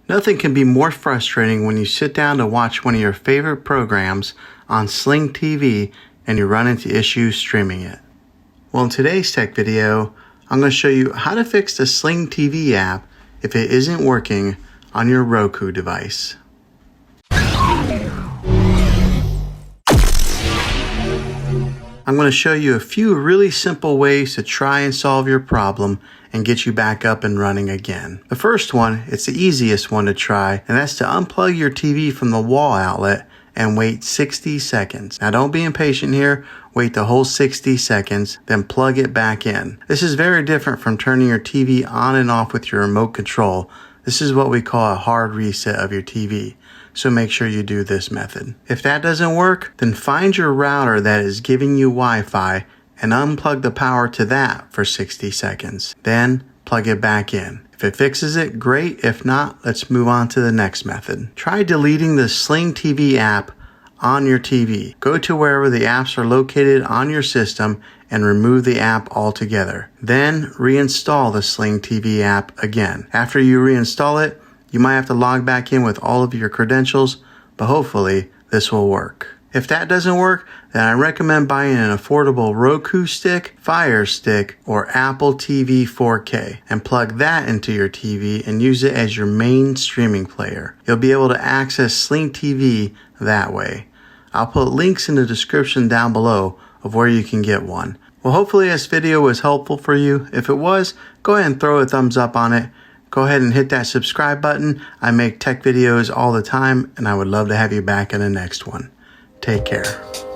Nothing can be more frustrating when you sit down to watch one of your favorite programs on Sling TV and you run into issues streaming it. Well, in today's tech video, I'm going to show you how to fix the Sling TV app if it isn't working on your Roku device. I'm going to show you a few really simple ways to try and solve your problem and get you back up and running again. The first one, it's the easiest one to try, and that's to unplug your TV from the wall outlet and wait 60 seconds. Now don't be impatient here, wait the whole 60 seconds, then plug it back in. This is very different from turning your TV on and off with your remote control. This is what we call a hard reset of your TV. So make sure you do this method. If that doesn't work, then find your router that is giving you Wi-Fi and unplug the power to that for 60 seconds. Then plug it back in. If it fixes it, great. If not, let's move on to the next method. Try deleting the Sling TV app on your TV. Go to wherever the apps are located on your system and remove the app altogether. Then reinstall the Sling TV app again. After you reinstall it, you might have to log back in with all of your credentials, but hopefully this will work. If that doesn't work, then I recommend buying an affordable Roku stick, Fire Stick, or Apple TV 4K and plug that into your TV and use it as your main streaming player. You'll be able to access Sling TV that way. I'll put links in the description down below of where you can get one. Well, hopefully this video was helpful for you. If it was, go ahead and throw a thumbs up on it. Go ahead and hit that subscribe button. I make tech videos all the time, and I would love to have you back in the next one. Take care.